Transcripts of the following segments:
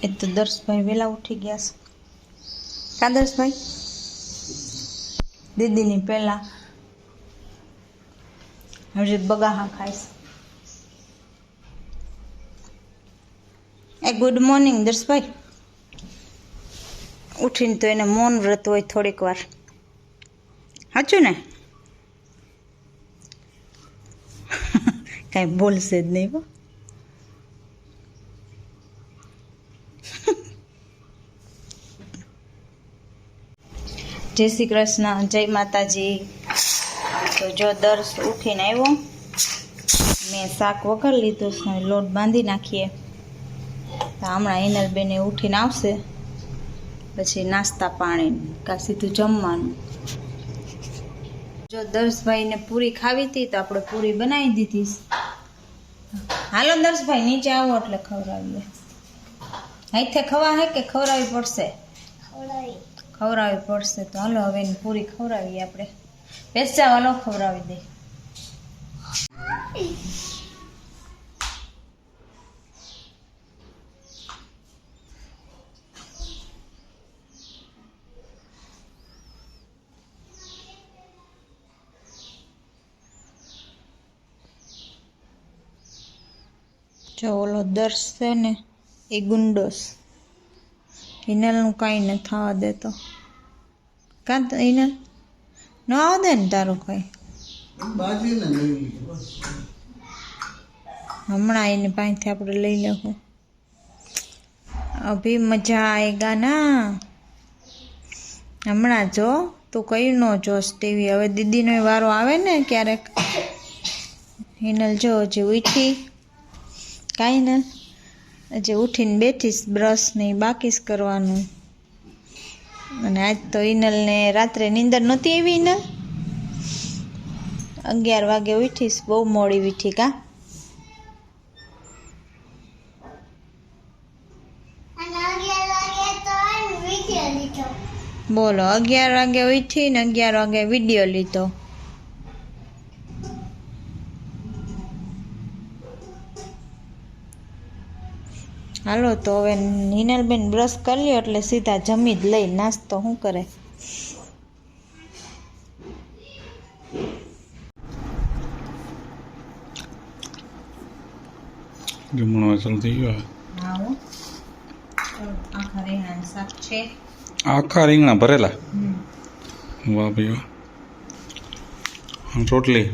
એ તો દર્શભાઈ વહેલા ઉઠી ગયા છે. કા દર્શભાઈ દીદીની પહેલા હજી બગાહા ખાઈશ. એ ગુડ મોર્નિંગ દર્શભાઈ. ઉઠીને તો એને મૌન વ્રત હોય થોડીક વાર. સાચું ને? કાંઈ બોલશે જ નહીં હો. જય શ્રી કૃષ્ણ, જય માતાજી. તો જો દર્શ ઉઠીને આવ્યો, મેં શાક વઘાર લીધું છે, લોટ બાંધી નાખીએ. તો હમણાં હિનલબેને ઉઠીને આવશે, પછી નાસ્તા પાણી કાં સીધું જમવાનું. જો દર્શભાઈને પૂરી ખાવી હતી તો આપણે પૂરી બનાવી દીધી. હાલો દર્શભાઈ નીચે આવો એટલે ખવડાવીએ. અહીંથી ખવા હે કે ખવડાવવી પડશે? ખવડાવવી પડશે. તો હાલો હવે એની પૂરી ખવડાવીએ આપણે. બેસજા હાલો ખવડાવી દે. જો ઓલો દર્શ છે ને એ ગુંડોસ, હિનલનું કાંઈ ન થવા દેતો. કાં તો હિનલ ન આવ દે ને તારું કાંઈ. હમણાં એને પાસેથી આપણે લઈ લેવું. અભી મજા આएगा ના. હમણાં જો તું કયું ન જોશ ટીવી. હવે દીદીનો વારો આવે ને ક્યારેક. હિનલ જો હજી ઉઠી કાંઈ ને હજી ઉઠીને બેઠીશ. બ્રશ નહીં બાકી જ કરવાનું. અને આજ તો હિનલને રાત્રે નીંદર નહોતી આવી ને, 11 વાગે ઉઠીશ. બહુ મોડી ઉઠી કા? બોલો 11 વાગે ઉઠી ને 11 વાગે વિડીયો લીધો. હાલો તો હવે હિનલબેન બ્રશ કરી લ્યો એટલે સીધા જમી જ લઈ. નાસ્તો શું કરે? જમણવા ચાલુ થઈ ગયો. આખા રીંગણાનું શાક છે. આખા રીંગણા ભરેલા? વાહ ભાઈ વાહ. રોટલી,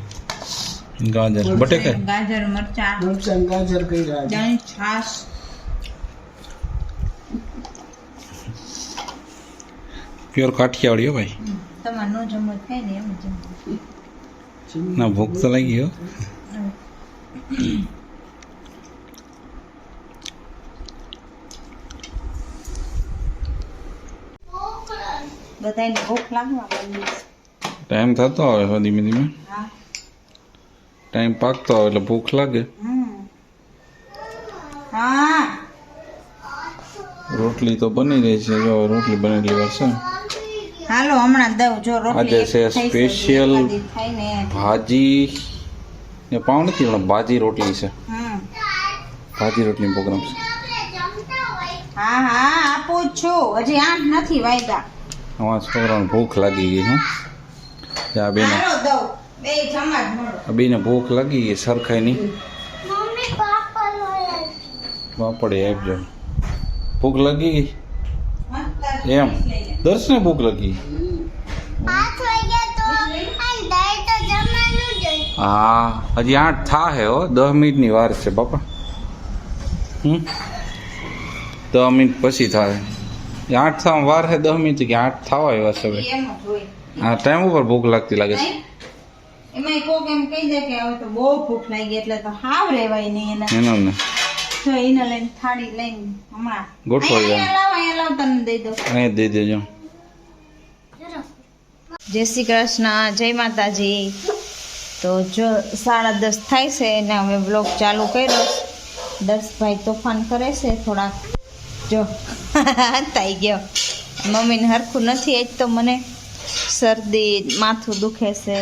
ગાજર, બટેકા, ગાજર, મરચાં, ગાજર કઈ દહીં, છાશ. પ્યોર કાઠિયાવાડી હો ભાઈ. તમારે નો જમો થાય ને એમ જમો. ના ભૂખ તો લાગી હો. બધાને ભૂખ લાગવા માંડી. ટાઈમ થતો આવે હવે ધીમે ધીમે. હા. ટાઈમ પાકતો આવે એટલે ભૂખ લાગે. હા. રોટલી તો બની રહી છે. જો રોટલી બનેલી વાર છે. હાલો હમણાં દઉં. જો રોટલી આજે છે સ્પેશિયલ ભાજી ને પાવ નથી, પણ ભાજી રોટલી છે. ભાજી રોટલી પ્રોગ્રામ છે. હા હા આપું જ છું. હજી 8 નથી વાગ્યા. અમારા છોકરાને ભૂખ લાગી ગઈ. હું આ બેને હાલો દઉં. બે જમવા જ મળો. આ બેને ભૂખ લાગી ગઈ સરખાઈ નહીં. પાપડે આપજો. ભૂખ લાગી ગઈ એમ? દર્શને ભૂખ લાગી. હા હજી 8 થાહે હો. 10 મિનિટની વાર છે બાપા. 10 મિનિટ પછી થાય. 8 થવા વાર છે. 10 મિનિટ કે 8 થવા એવા છે હવે. આ ટાઈમ ઉપર ભૂખ લાગતી લાગે છે. એમાં કોક એમ કહી દે કે હવે તો બહુ ભૂખ લાગી એટલે તો હાવ રેવાય નહીં એને. એનો ને જો એને લઈને થાળી લઈને હમણાં ગોઠવાઈ જાય. અહીંયા લાવ તને દઈ દો. અહીં દઈ દેજો. જય શ્રી કૃષ્ણ, જય માતાજી. તો જો 10:30 થાય છે અને હવે બ્લોગ ચાલુ કર્યો. દર્શભાઈ તોફાન કરે છે થોડાક. જો થઈ ગયો. મમ્મીને હરખું નથી આજ તો. મને શરદી, માથું દુખે છે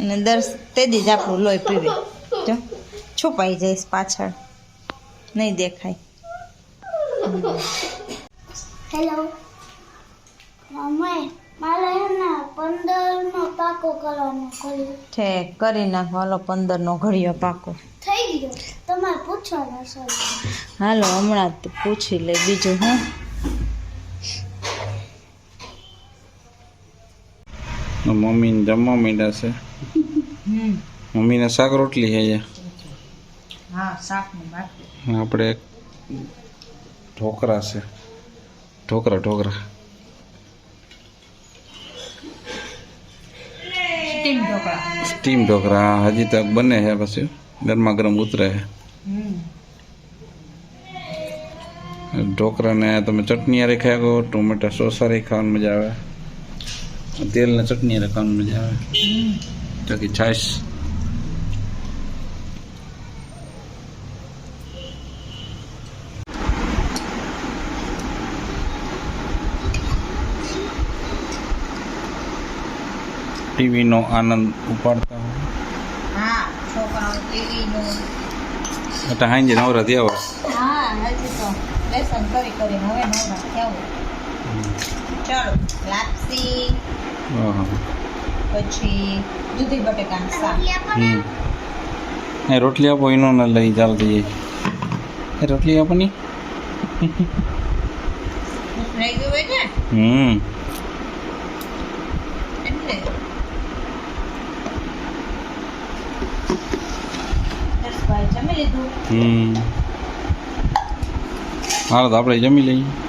અને દર્શ તેદી જ આપણું લોહી પીવે. જો છુપાઈ જઈશ પાછળ, નહીં દેખાય. હેલો મમ્મી મારે એના 15નો પાકો કરવાનો કર્યો છે કરી નાખો હાલો 15નો ઘડિયો પાકો થઈ ગયો તમારે પૂછવાનો છે હાલો હમણાં જ પૂછી લે બીજું હું મમ્મીને જમવા માંડ્યા છે મમ્મીને શાક રોટલી છે હા શાકનું બાકી આપણે ઢોકરા છે ઢોકરા સ્ટીમ ઢોકરા હજી તક બને છે પછી ગરમા ગરમ ઉતરે છે ઢોકરાને તમે ચટણી હારે ખાઈ શકો ટોમેટા સોસ હારે ખાવાની મજા આવે તેલ ને ચટણી હારે ખાવાની મજા આવે બાકી છાશ ટીવીનો આનંદ ઉપાડતા હોય હા છોકરાઓ ટીવીનું એટલે હાંજે નવરા થયા હોય હા હજી તો લેસન કરી કરીને હવે નવરા થયા ચાલો લાપસી પછી દૂધી બટેકાનું શાક એ રોટલી આપો એનો ન લઈ ચાલતી એ રોટલી આપો ની રહી ગયું હોય ને એટલે દર્શભાઈ જમી લીધું હાલો તો આપણે જમી લઈએ